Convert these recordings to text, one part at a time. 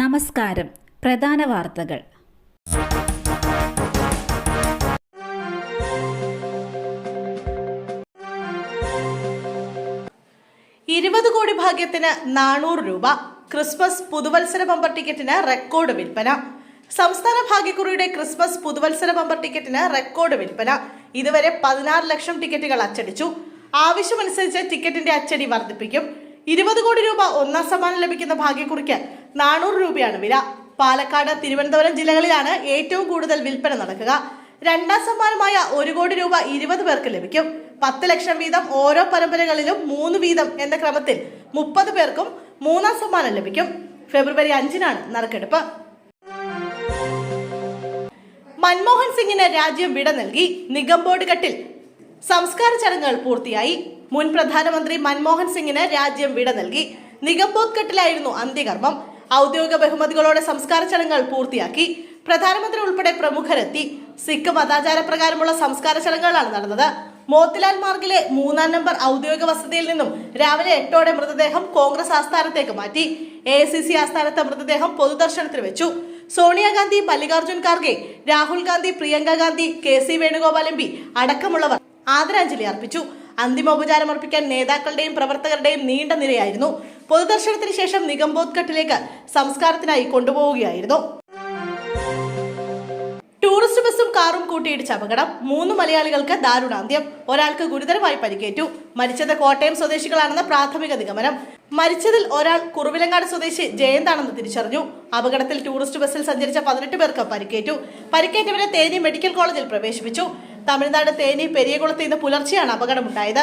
നമസ്കാരം. പ്രധാന വാർത്തകൾ. 20 കോടി ഭാഗ്യത്തിന് 400 രൂപ. ക്രിസ്മസ് പുതുവത്സര ബമ്പർ ടിക്കറ്റിന് റെക്കോർഡ് വിൽപ്പന. സംസ്ഥാന ഭാഗ്യക്കുറിയുടെ ക്രിസ്മസ് പുതുവത്സര ബമ്പർ ടിക്കറ്റിന് റെക്കോർഡ് വിൽപ്പന. ഇതുവരെ 16 ലക്ഷം ടിക്കറ്റുകൾ അച്ചടിച്ചു. ആവശ്യമനുസരിച്ച് ടിക്കറ്റിന്റെ അച്ചടി വർദ്ധിപ്പിക്കും. 20 കോടി രൂപ ഒന്നാം സമ്മാനം ലഭിക്കുന്ന ഭാഗ്യക്കുറിക്ക് 400 രൂപയാണ് വില. പാലക്കാട്, തിരുവനന്തപുരം ജില്ലകളിലാണ് ഏറ്റവും കൂടുതൽ വിൽപ്പന നടക്കുക. രണ്ടാം സമ്മാനമായ 1 കോടി രൂപ 20 പേർക്ക് ലഭിക്കും. 10 ലക്ഷം വീതം ഓരോ പരമ്പരകളിലും 3 വീതം എന്ന ക്രമത്തിൽ 30 പേർക്കും മൂന്നാം സമ്മാനം ലഭിക്കും. ഫെബ്രുവരി 5-നാണ് നറുക്കെടുപ്പ്. മൻമോഹൻ സിംഗിന് രാജ്യം വിട നൽകി. നിഗംബോഡ് ഘട്ടിൽ സംസ്കാര ചടങ്ങുകൾ പൂർത്തിയായി. മുൻ പ്രധാനമന്ത്രി മൻമോഹൻ സിംഗിന് രാജ്യം വിട നൽകി. നിഗംബോഡ് ഘട്ടിലായിരുന്നു അന്ത്യകർമ്മം. ഔദ്യോഗിക ബഹുമതികളോടെ സംസ്കാര ചടങ്ങുകൾ പൂർത്തിയാക്കി. പ്രധാനമന്ത്രി ഉൾപ്പെടെ പ്രമുഖരെത്തി. സിഖ് മതാചാര പ്രകാരമുള്ള സംസ്കാര ചടങ്ങുകളാണ് നടന്നത്. മോത്തിലാൽ മാർഗിലെ 3-ാം നമ്പർ ഔദ്യോഗിക വസതിയിൽ നിന്നും രാവിലെ 8-ഓടെ മൃതദേഹം കോൺഗ്രസ് ആസ്ഥാനത്തേക്ക് മാറ്റി. AICC ആസ്ഥാനത്ത് മൃതദേഹം പൊതുദർശനത്തിന് വെച്ചു. സോണിയാഗാന്ധി, മല്ലികാർജ്ജുൻ ഖാർഗെ, രാഹുൽ ഗാന്ധി, പ്രിയങ്ക ഗാന്ധി, KC വേണുഗോപാൽ MP അടക്കമുള്ളവർ ആദരാഞ്ജലി അർപ്പിച്ചു. അന്തിമോപചാരം അർപ്പിക്കാൻ നേതാക്കളുടെയും പ്രവർത്തകരുടെയും നീണ്ട നിരയായിരുന്നു. പൊതുദർശനത്തിന് ശേഷം നിഗംബോഡ് ഘട്ടിലേക്ക് സംസ്കാരത്തിനായി കൊണ്ടുപോവുകയായിരുന്നു. ടൂറിസ്റ്റ് ബസും കാറും കൂട്ടിയിടിച്ച അപകടം. 3 മലയാളികൾക്ക് ദാരുണാന്ത്യം. ഒരാൾക്ക് ഗുരുതരമായി പരിക്കേറ്റു. മരിച്ചത് കോട്ടയം സ്വദേശികളാണെന്ന് പ്രാഥമിക നിഗമനം. മരിച്ചതിൽ ഒരാൾ കുറുവിലങ്ങാട് സ്വദേശി ജയന്താണെന്ന് തിരിച്ചറിഞ്ഞു. അപകടത്തിൽ ടൂറിസ്റ്റ് ബസ്സിൽ സഞ്ചരിച്ച 18 പേർക്ക് പരിക്കേറ്റു. പരിക്കേറ്റവരെ തേനി മെഡിക്കൽ കോളേജിൽ പ്രവേശിപ്പിച്ചു. തമിഴ്നാട് തേനി പെരിയകുളത്ത് ഇന്ന് പുലർച്ചെയാണ് അപകടമുണ്ടായത്.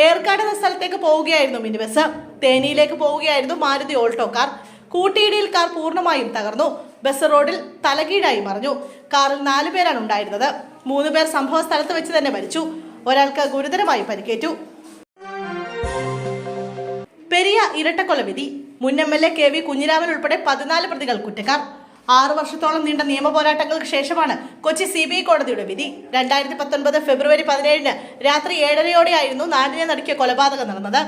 ഏർക്കാട് എന്ന സ്ഥലത്തേക്ക് പോവുകയായിരുന്നു മിനി ബസ്. തേനിയിലേക്ക് പോവുകയായിരുന്നു മാരുതി ഓൾട്ടോ കാർ. കൂട്ടിയിടിയിൽ കാർ പൂർണ്ണമായും തകർന്നു. ബസ് റോഡിൽ തലകീഴായി മറിഞ്ഞു. കാറിൽ 4 പേരാണ് ഉണ്ടായിരുന്നത്. 3 പേർ സംഭവ സ്ഥലത്ത് വെച്ച് തന്നെ മരിച്ചു. ഒരാൾക്ക് ഗുരുതരമായി പരിക്കേറ്റു. പെരിയ ഇരട്ടക്കൊലവിധി. മുൻ MLA KV കുഞ്ഞിരാമൻ ഉൾപ്പെടെ 14 പ്രതികൾ കുറ്റക്കാർ. 6 വർഷത്തോളം നീണ്ട നിയമ പോരാട്ടങ്ങൾക്ക് ശേഷമാണ് കൊച്ചി CBI കോടതിയുടെ വിധി. 2019 ഫെബ്രുവരി 17-ന് രാത്രി 7:30-യോടെയായിരുന്നു നാടിനെ നടുക്കിയ കൊലപാതകം നടന്നത്.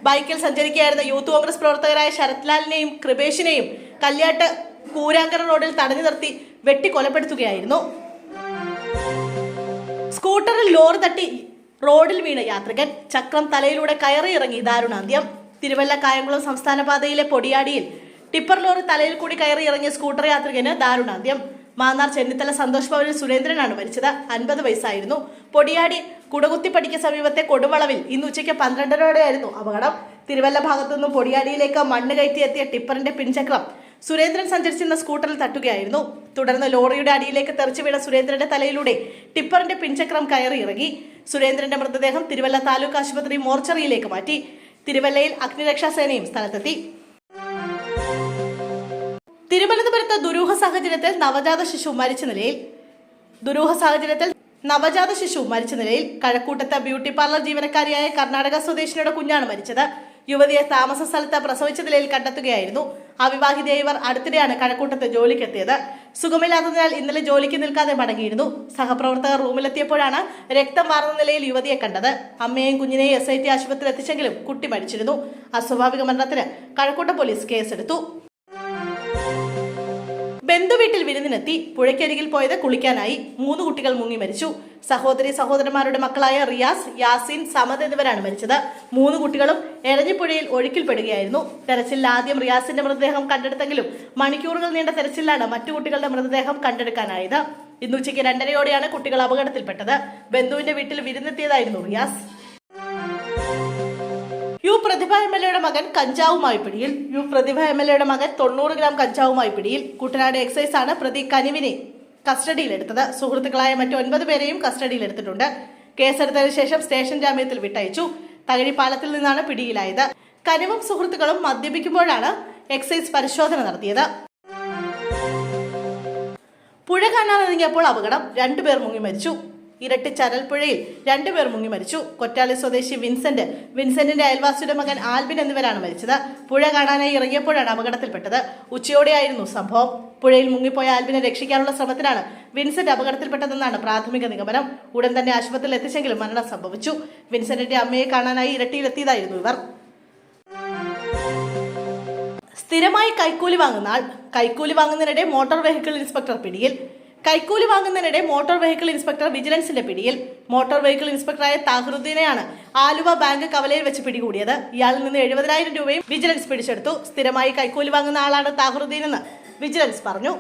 ബൈക്കിൽ സഞ്ചരിക്കുകയായിരുന്ന യൂത്ത് കോൺഗ്രസ് പ്രവർത്തകരായ ശരത്ലാലിനെയും കൃപേഷിനെയും കല്യാട്ട് കൂരാങ്കര റോഡിൽ തടഞ്ഞു നിർത്തി വെട്ടി കൊലപ്പെടുത്തുകയായിരുന്നു. സ്കൂട്ടറിൽ ലോറി തട്ടി റോഡിൽ വീണ യാത്രികൻ. ചക്രം തലയിലൂടെ കയറി ഇറങ്ങി ദാരുണാന്ത്യം. തിരുവല്ല കായംകുളം സംസ്ഥാന പാതയിലെ പൊടിയാടിയിൽ ടിപ്പർ ലോറി തലയിൽ കൂടി കയറി ഇറങ്ങിയ സ്കൂട്ടർ യാത്രികന് ദാരുണാന്ത്യം. മാന്നാർ ചെന്നിത്തല സന്തോഷ് ഭവനിൽ സുരേന്ദ്രനാണ് മരിച്ചത്. 50 വയസ്സായിരുന്നു. പൊടിയാടി കുടകുത്തിപ്പടിക്ക് സമീപത്തെ കൊടുവളവിൽ ഇന്ന് ഉച്ചയ്ക്ക് 12:30-ഓടെയായിരുന്നു അപകടം. തിരുവല്ല ഭാഗത്തു നിന്നും പൊടിയാടിയിലേക്ക് മണ്ണ് കയറ്റിയെത്തിയ ടിപ്പറിന്റെ പിൻചക്രം സുരേന്ദ്രൻ സഞ്ചരിച്ചിരുന്ന സ്കൂട്ടറിൽ തട്ടുകയായിരുന്നു. തുടർന്ന് ലോറിയുടെ അടിയിലേക്ക് തെറിച്ചു വീണ സുരേന്ദ്രന്റെ തലയിലൂടെ ടിപ്പറിന്റെ പിൻചക്രം കയറി ഇറങ്ങി. സുരേന്ദ്രന്റെ മൃതദേഹം തിരുവല്ല താലൂക്ക് ആശുപത്രി മോർച്ചറിയിലേക്ക് മാറ്റി. തിരുവല്ലയിൽ അഗ്നിരക്ഷാസേനയും സ്ഥലത്തെത്തി. തിരുവനന്തപുരത്ത് ദുരൂഹ സാഹചര്യത്തിൽ നവജാത ശിശു മരിച്ച നിലയിൽ. കഴക്കൂട്ടത്ത് ബ്യൂട്ടി പാർലർ ജീവനക്കാരിയായ കർണാടക സ്വദേശിനിയുടെ കുഞ്ഞാണ് മരിച്ചത്. യുവതിയെ താമസ സ്ഥലത്ത് പ്രസവിച്ച നിലയിൽ കണ്ടെത്തുകയായിരുന്നു. അവിവാഹിതയായ ഇവർ അടുത്തിടെയാണ് കഴക്കൂട്ടത്ത് ജോലിക്കെത്തിയത്. സുഖമില്ലാത്തതിനാൽ ഇന്നലെ ജോലിക്ക് നിൽക്കാതെ മടങ്ങിയിരുന്നു. സഹപ്രവർത്തകർ റൂമിലെത്തിയപ്പോഴാണ് രക്തം വാർന്ന നിലയിൽ യുവതിയെ കണ്ടത്. അമ്മയെയും കുഞ്ഞിനെയും SIT ആശുപത്രിയിൽ എത്തിച്ചെങ്കിലും കുട്ടി മരിച്ചിരുന്നു. അസ്വാഭാവിക മരണത്തിന് കഴക്കൂട്ടം പോലീസ് കേസെടുത്തു. ബന്ധുവീട്ടിൽ വിരുന്നിനെത്തി. പുഴയ്ക്കരികിൽ പോയത് കുളിക്കാനായി. 3 കുട്ടികൾ മുങ്ങി മരിച്ചു. സഹോദരന്മാരുടെ മക്കളായ റിയാസ്, യാസിൻ, സമദ് എന്നിവരാണ് മരിച്ചത്. 3 കുട്ടികളും എരഞ്ഞിപ്പുഴയിൽ ഒഴുക്കിൽപ്പെടുകയായിരുന്നു. തെരച്ചിലിൽ ആദ്യം റിയാസിന്റെ മൃതദേഹം കണ്ടെടുത്തെങ്കിലും മണിക്കൂറുകൾ നീണ്ട തെരച്ചിലാണ് മറ്റു കുട്ടികളുടെ മൃതദേഹം കണ്ടെടുക്കാനായത്. ഇന്ന് ഉച്ചയ്ക്ക് 2:30-യോടെയാണ് കുട്ടികൾ അപകടത്തിൽപ്പെട്ടത്. ബന്ധുവിന്റെ വീട്ടിൽ വിരുന്നെത്തിയതായിരുന്നു റിയാസ്. പ്രതിഭ MLAയുടെ മകൻ കഞ്ചാവുമായി പിടിയിൽ. പ്രതിഭ MLAയുടെ മകൻ 90 ഗ്രാം കഞ്ചാവുമായി പിടിയിൽ. കുട്ടനാട് എക്സൈസ് ആണ് പ്രതി കനിവിനെ കസ്റ്റഡിയിലെടുത്തത്. സുഹൃത്തുക്കളായ മറ്റ് 9 പേരെയും കസ്റ്റഡിയിലെടുത്തിട്ടുണ്ട്. കേസെടുത്തതിനു ശേഷം സ്റ്റേഷൻ ജാമ്യത്തിൽ വിട്ടയച്ചു. തകഴി പാലത്തിൽ നിന്നാണ് പിടിയിലായത്. കനിവും സുഹൃത്തുക്കളും മദ്യപിക്കുമ്പോഴാണ് എക്സൈസ് പരിശോധന നടത്തിയത്. പുഴ കാണാനിറങ്ങിയപ്പോൾ അപകടം. 2 പേർ മുങ്ങി മരിച്ചു. ഇരട്ടി ചരൽപ്പുഴയിൽ 2 പേർ മുങ്ങി മരിച്ചു. കൊറ്റാലി സ്വദേശി വിൻസെന്റിന്റെ അയൽവാസിയുടെ മകൻ ആൽബിൻ എന്നിവരാണ് മരിച്ചത്. പുഴ കാണാനായി ഇറങ്ങിയപ്പോഴാണ് അപകടത്തിൽപ്പെട്ടത്. ഉച്ചയോടെയായിരുന്നു സംഭവം. പുഴയിൽ മുങ്ങിപ്പോയ ആൽബിനെ രക്ഷിക്കാനുള്ള ശ്രമത്തിലാണ് വിൻസെന്റ് അപകടത്തിൽപ്പെട്ടതെന്നാണ് പ്രാഥമിക നിഗമനം. ഉടൻ തന്നെ ആശുപത്രിയിൽ എത്തിച്ചെങ്കിലും മരണം സംഭവിച്ചു. വിൻസെന്റിന്റെ അമ്മയെ കാണാനായി ഇരട്ടിയിലെത്തിയതായിരുന്നു ഇവർ. സ്ഥിരമായി കൈക്കൂലി വാങ്ങുന്ന ആൾ. കൈക്കൂലി വാങ്ങുന്നതിനിടെ മോട്ടോർ വെഹിക്കിൾ ഇൻസ്പെക്ടർ പിടിയിൽ. കൈക്കൂലി വാങ്ങുന്നതിനിടെ മോട്ടോർ വെഹിക്കിൾ ഇൻസ്പെക്ടർ വിജിലൻസിന്റെ പിടിയിൽ. മോട്ടോർ വെഹിക്കിൾ ഇൻസ്പെക്ടറായ താഹിറുദ്ദീനെയാണ് ആലുവ ബാങ്ക് കവലയിൽ വെച്ച് പിടികൂടിയത്. ഇയാളിൽ നിന്ന് 70,000 രൂപയും വിജിലൻസ് പിടിച്ചെടുത്തു. സ്ഥിരമായി കൈക്കൂലി വാങ്ങുന്ന ആളാണ് താഹിറുദ്ദീൻ എന്ന് വിജിലൻസ് പറഞ്ഞു.